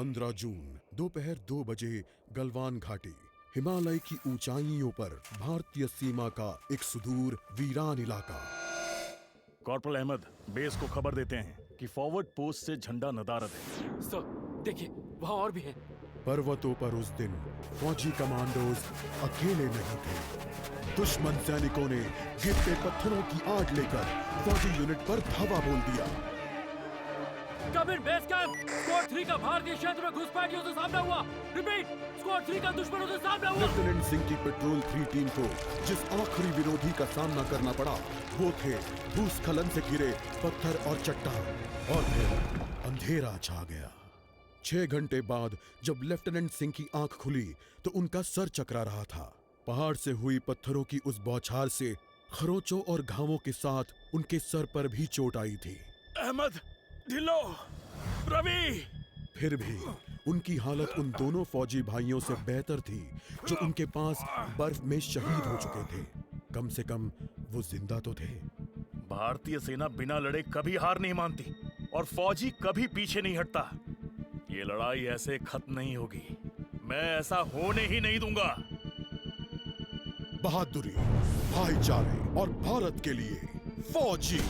15 जून दोपहर 2 बजे गलवान घाटी, हिमालय की ऊंचाइयों पर भारतीय सीमा का एक सुदूर वीरान इलाका। कॉर्पोरल अहमद, बेस को खबर देते हैं कि फॉरवर्ड पोस्ट से झंडा नदारद है। सर देखिए, वहाँ और भी है। पर्वतों पर उस दिन फौजी कमांडोज अकेले नहीं थे। दुश्मन सैनिकों ने गिरते पत्थरों की आड़ लेकर फौजी यूनिट पर धावा बोल दिया। कमिंग बेस कैंप, स्क्वाड 3 का भारतीय क्षेत्र में घुसपैठियों से सामना हुआ। रिपीट, स्क्वाड 3 का दुश्मनों से सामना हुआ। लेफ्टिनेंट सिंह की पेट्रोल 3 टीम को जिस आखिरी विरोधी का सामना करना पड़ा वो थे भूस्खलन से घिरे पत्थर और चट्टान। और फिर अंधेरा छा गया। 6 घंटे बाद जब लेफ्टिनेंट सिंह की आंख खुली तो उनका सर चकरा रहा था। पहाड़ से हुई पत्थरों की उस बौछार से खरोंचों और घावों के साथ उनके सर पर भी चोट आई थी। अहमद, ढिल्लो, रवि। फिर भी उनकी हालत उन दोनों फौजी भाइयों से बेहतर थी जो उनके पास बर्फ में शहीद हो चुके थे। कम से कम वो जिंदा तो थे। भारतीय सेना बिना लड़े कभी हार नहीं मानती और फौजी कभी पीछे नहीं हटता। ये लड़ाई ऐसे खत्म नहीं होगी। मैं ऐसा होने ही नहीं दूंगा। बहादुरी, भाईचारे और भारत के लिए फौजी।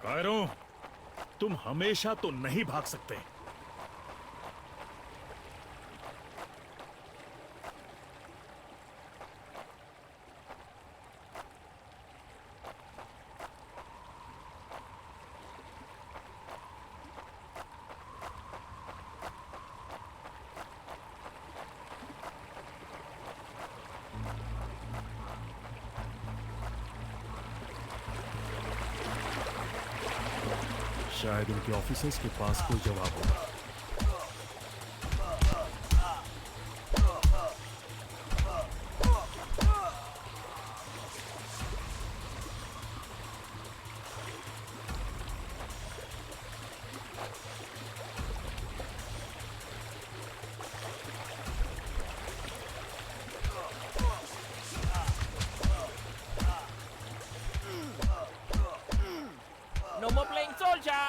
कायरो, तुम हमेशा तो नहीं भाग सकते। शायद उनके ऑफिसर्स के पास कोई जवाब होगा। No more playing soldier!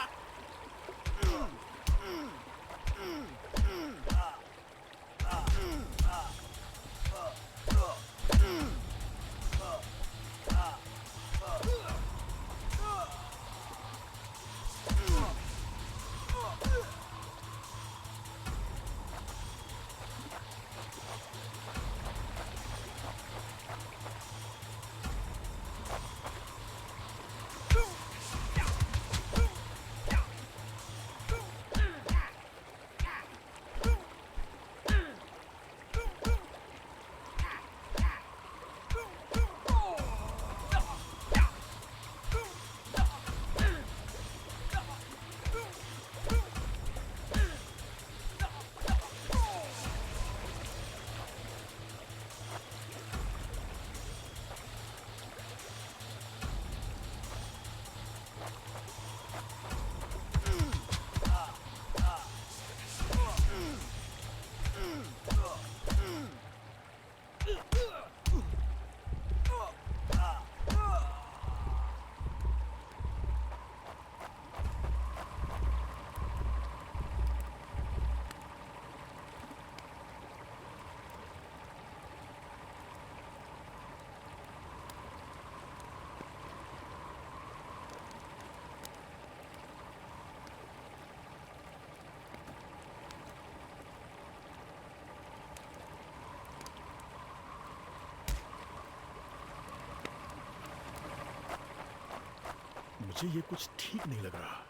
मुझे ये कुछ ठीक नहीं लग रहा।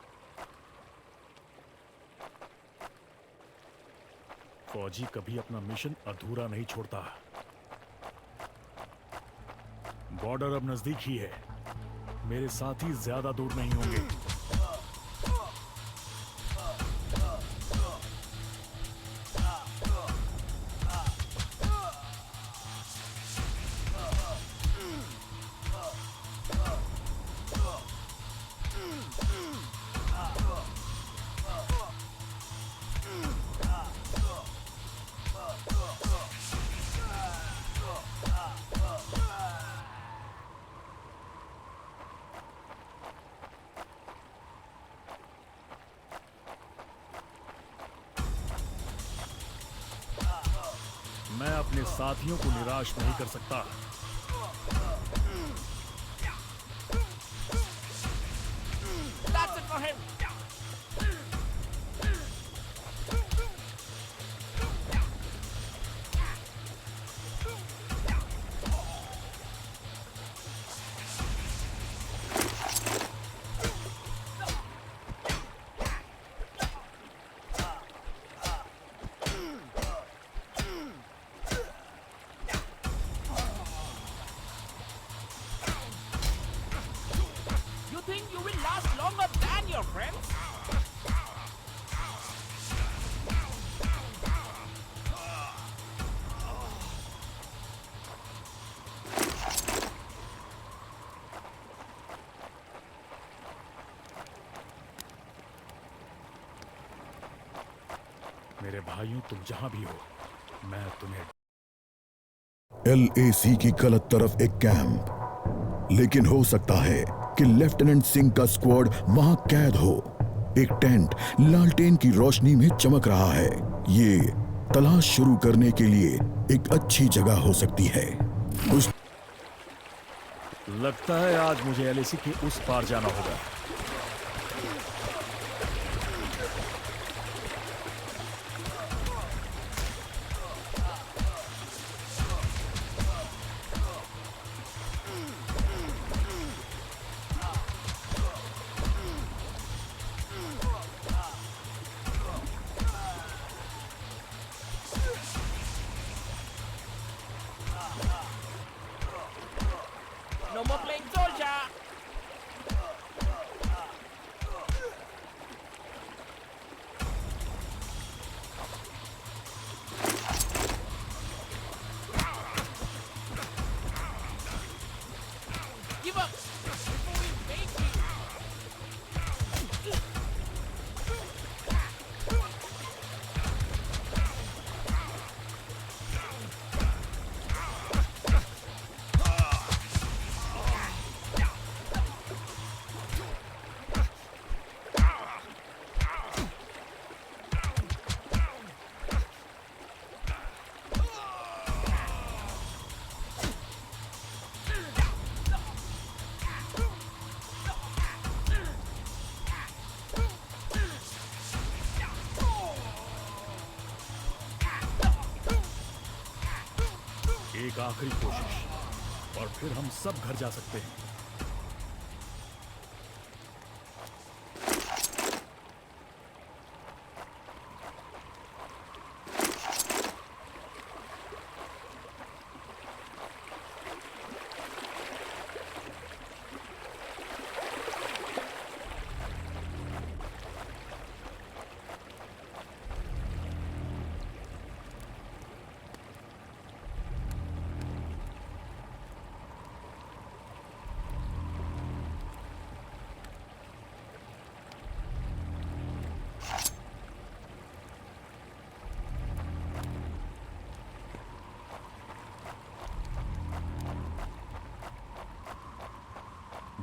फौजी कभी अपना मिशन अधूरा नहीं छोड़ता। बॉर्डर अब नजदीक ही है। मेरे साथी ज्यादा दूर नहीं होंगे। अपने साथियों को निराश नहीं कर सकता। That's it for him. You think you will last longer than your friends? मेरे भाइयों, तुम जहां भी हो, मैं तुम्हें LAC की गलत तरफ एक कैंप, लेकिन हो सकता है कि लेफ्टिनेंट सिंह का स्क्वाड वहां कैद हो। एक टेंट लालटेन की रोशनी में चमक रहा है। ये तलाश शुरू करने के लिए एक अच्छी जगह हो सकती है। उस लगता है आज मुझे LAC के उस पार जाना होगा। No more playing soldier. Give up before we make you. एक आखिरी कोशिश और फिर हम सब घर जा सकते हैं।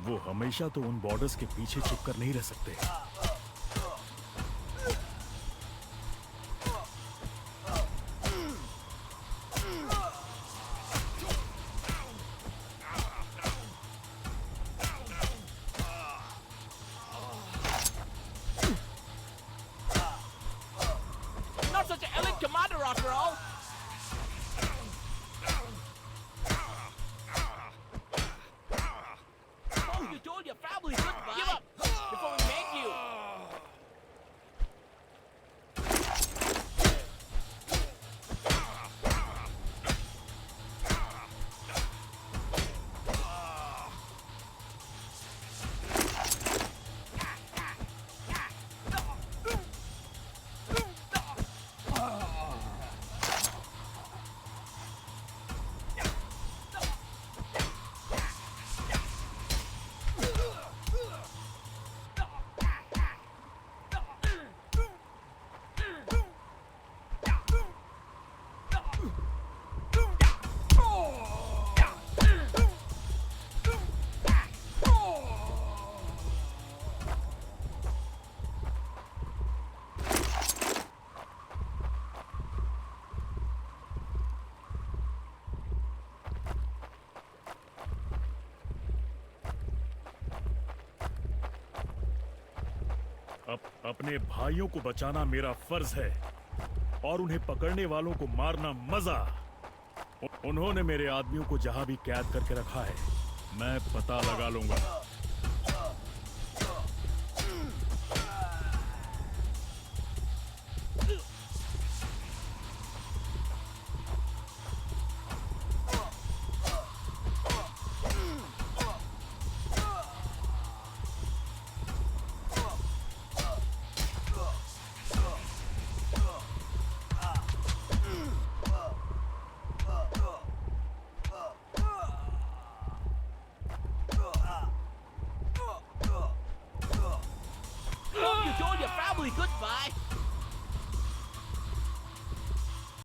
वो हमेशा तो उन बॉर्डर्स के पीछे छुपकर नहीं रह सकते। Not such an elite commander after all. Oh, you told your family goodbye. Give up before we make you. अपने भाइयों को बचाना मेरा फर्ज है और उन्हें पकड़ने वालों को मारना मजा। उन्होंने मेरे आदमियों को जहां भी कैद करके रखा है मैं पता लगा लूंगा।